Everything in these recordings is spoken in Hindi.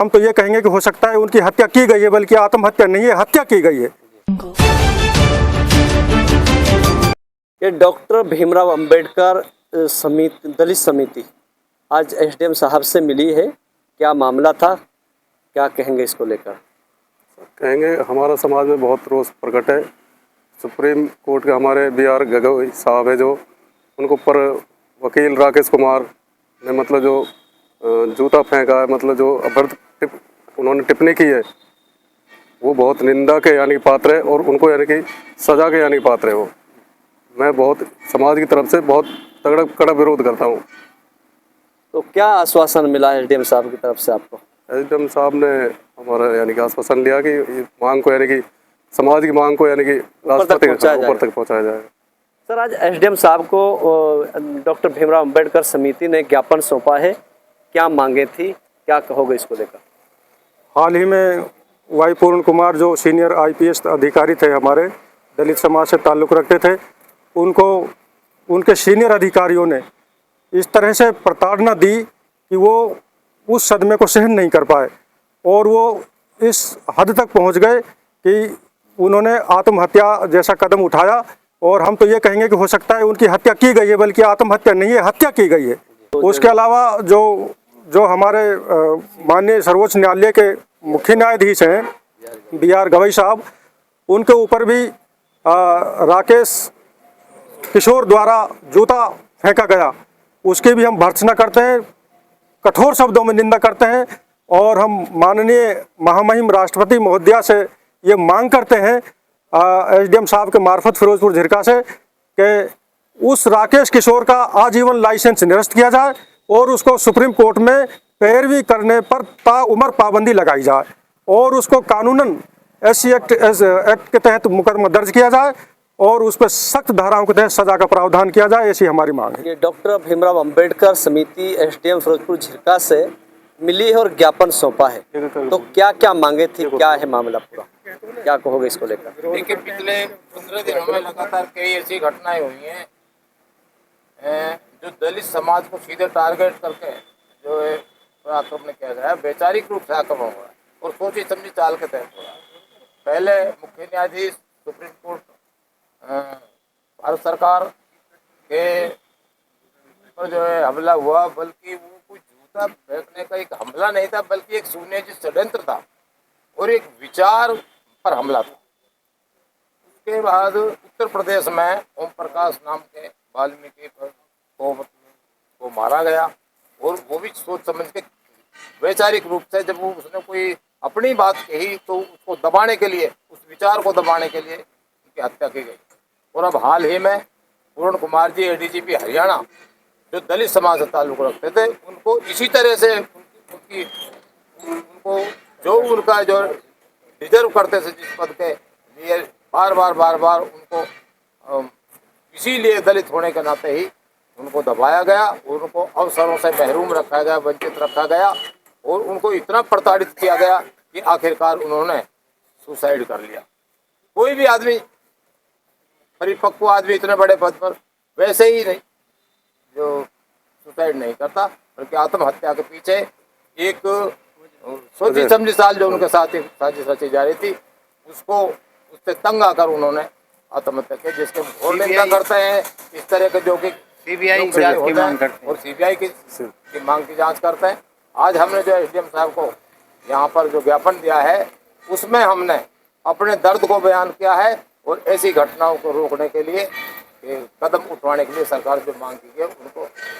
हम तो ये कहेंगे कि हो सकता है उनकी हत्या की गई है, बल्कि आत्महत्या नहीं है, हत्या की गई है। ये डॉक्टर भीमराव अंबेडकर समिति, दलित समिति आज एसडीएम साहब से मिली है। क्या मामला था, क्या कहेंगे इसको लेकर? कहेंगे हमारा समाज में बहुत रोष प्रकट है। सुप्रीम कोर्ट के हमारे BR गगोई साहब है, जो उनको ऊपर वकील राकेश कुमार ने मतलब जो जूता फेंका है, मतलब जो अभद्र उन्होंने टिप्पणी की है, वो बहुत निंदा के यानी पात्र है, और उनको यानी कि सजा के यानी पात्र है। वो मैं बहुत समाज की तरफ से बहुत तगड़ा कड़ा विरोध करता हूँ। तो क्या आश्वासन मिला एसडीएम साहब की तरफ से आपको? एसडीएम साहब ने हमारा यानी कि आश्वासन लिया कि ये मांग को यानी कि समाज की मांग को यानी कि राष्ट्रपति ऊपर तक पहुँचाया जाएगा। सर, आज एसडीएम साहब को डॉक्टर भीमराव अंबेडकर समिति ने ज्ञापन सौंपा है, क्या मांगे थी, क्या कहोगे इसको लेकर? हाल ही में वाई पूर्ण कुमार जो सीनियर IPS अधिकारी थे, हमारे दलित समाज से ताल्लुक़ रखते थे, उनको उनके सीनियर अधिकारियों ने इस तरह से प्रताड़ना दी कि वो उस सदमे को सहन नहीं कर पाए, और वो इस हद तक पहुंच गए कि उन्होंने आत्महत्या जैसा कदम उठाया। और हम तो ये कहेंगे कि हो सकता है उनकी हत्या की गई है, बल्कि आत्महत्या नहीं है, हत्या की गई है। उसके अलावा जो हमारे माननीय सर्वोच्च न्यायालय के मुख्य न्यायाधीश हैं BR गवई साहब, उनके ऊपर भी राकेश किशोर द्वारा जूता फेंका गया, उसकी भी हम भर्त्सना करते हैं, कठोर शब्दों में निंदा करते हैं। और हम माननीय महामहिम राष्ट्रपति महोदया से ये मांग करते हैं एसडीएम साहब के मार्फत फिरोजपुर झिरका से कि उस राकेश किशोर का आजीवन लाइसेंस निरस्त किया जाए और उसको सुप्रीम कोर्ट में पैरवी करने पर ताउम्र पाबंदी लगाई जाए, और उसको कानूनन SC एक्ट के तहत मुकदमा दर्ज किया जाए और उस पर सख्त धाराओं के तहत सजा का प्रावधान किया जाए, ऐसी हमारी मांग है। ये डॉक्टर भीमराव अंबेडकर समिति एसडीएम फिरोजपुर झिरका से मिली है और ज्ञापन सौंपा है, तो क्या क्या मांगे थी, क्या है मामला पूरा, क्या कहोगे इसको लेकर? देखिए, पिछले 15 दिनों में लगातार कई ऐसी घटनाएं हुई हैं जो दलित समाज को सीधे टारगेट करके जो है आक्रमण किया गया है, वैचारिक रूप से आक्रमण हुआ है और सोची समझी चाल के तहत हुआ है। पहले मुख्य न्यायाधीश सुप्रीम कोर्ट भारत सरकार के पर जो है हमला हुआ, बल्कि वो कुछ जूता फेंकने का एक हमला नहीं था, बल्कि एक सुनियोजित षड्यंत्र था और एक विचार पर हमला था। उसके बाद उत्तर प्रदेश में ओम प्रकाश नाम के वाल्मीकि को मारा गया, और वो भी सोच समझ के वैचारिक रूप से जब वो उसने कोई अपनी बात कही तो उसको दबाने के लिए, उस विचार को दबाने के लिए उनकी हत्या की गई। और अब हाल ही में पूर्ण कुमार जी ADGP हरियाणा जो दलित समाज से ताल्लुक़ रखते थे, उनको इसी तरह से उनको जो उनका जो डिजर्व करते थे जिस पद के लिए, बार बार उनको इसीलिए दलित होने के नाते ही उनको दबाया गया और उनको अवसरों से महरूम रखा गया, वंचित रखा गया, और उनको इतना प्रताड़ित किया गया कि आखिरकार उन्होंने सुसाइड कर लिया। कोई भी आदमी, परिपक्व आदमी इतने बड़े पद पर वैसे ही नहीं जो सुसाइड नहीं करता, बल्कि आत्महत्या के पीछे एक सोची समझी साल जो उनके साथ साजिश रची जा रही थी, उसको उससे तंग आकर उन्होंने आत्महत्या की, जिसके घोर निंदा करते हैं इस तरह के जो कि CBI की मांग करते हैं और CBI की मांग की जांच करते हैं। आज हमने जो SDM साहब को यहाँ पर जो ज्ञापन दिया है, उसमें हमने अपने दर्द को बयान किया है और ऐसी घटनाओं को रोकने के लिए कदम उठवाने के लिए सरकार जो मांग की है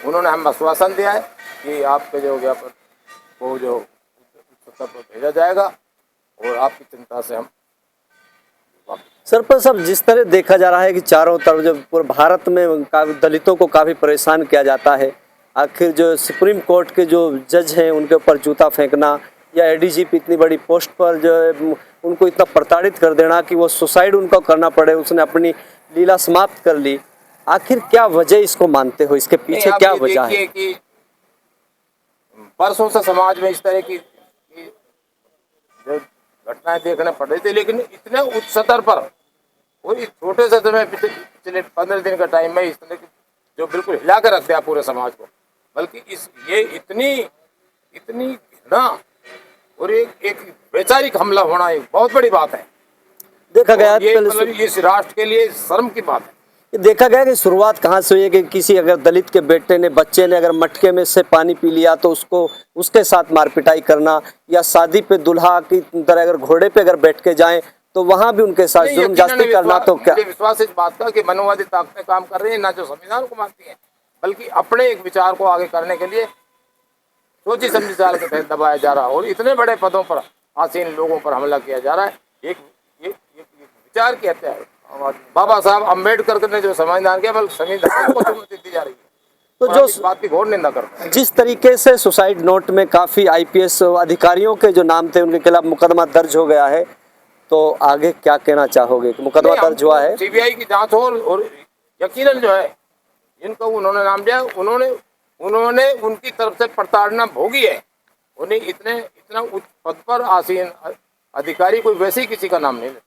उन्होंने हम आश्वासन दिया है कि आपके जो ज्ञापन को जो उच्च स्तर पर भेजा जाएगा और आपकी चिंता से हम। सरपंच साहब, जिस तरह देखा जा रहा है कि चारों तरफ जो पूरे भारत में दलितों को काफ़ी परेशान किया जाता है, आखिर जो सुप्रीम कोर्ट के जो जज हैं उनके ऊपर जूता फेंकना, या ADGP इतनी बड़ी पोस्ट पर जो है उनको इतना प्रताड़ित कर देना कि वो सुसाइड उनको करना पड़े, उसने अपनी लीला समाप्त कर ली, आखिर क्या वजह इसको मानते हो, इसके पीछे क्या वजह है? कि वर्षों से समाज में इस तरह की जो घटनाएं देखने पड़ रही थी, लेकिन इतने उच्च स्तर पर वो इस छोटे से समय पिछले 15 दिन का टाइम में इस तरह की जो बिल्कुल हिला कर रख दिया पूरे समाज को, बल्कि ये इतनी घृणा और एक वैचारिक हमला होना एक बहुत बड़ी बात है। देखा गया और ये पहले मतलब इस राष्ट्र के लिए शर्म की बात है। ये देखा गया कि शुरुआत कहाँ से हुई है कि किसी अगर दलित के बेटे ने बच्चे ने अगर मटके में से पानी पी लिया तो उसको उसके साथ मारपिटाई करना, या शादी पे दुल्हा की तरह अगर घोड़े पे अगर बैठ के जाएं तो वहां भी उनके साथ नहीं, जुर्म यकीनन जास्ती करना, तो क्या मुझे विश्वास है इस बात का कि मनोवादी ताकतें काम कर रही है, ना जो संविधान को मानती है, बल्कि अपने एक विचार को आगे करने के लिए सोची समझी चाल के तहत दबाया जा रहा है और इतने बड़े पदों पर आसीन लोगों पर हमला किया जा रहा है। एक विचार की हत्या है। बाबा साहब अम्बेडकर ने जो संविधान किया, बल्कि संविधान को चुनौती दी जा रही है। तो और जो हम इस बात की घोर निंदा करते हैं। जिस तरीके से सुसाइड नोट में काफी आईपीएस अधिकारियों के जो नाम थे उनके खिलाफ मुकदमा दर्ज हो गया है, तो आगे क्या कहना चाहोगे कि मुकदमा दर्ज हुआ है? सीबीआई की जांच हो और यकीनन जो है जिनको उन्होंने नाम दिया उन्होंने उनकी तरफ से प्रताड़ना भोगी है। उन्हें इतना उच्च पद पर आसीन अधिकारी कोई वैसे ही किसी का नाम नहीं लेता।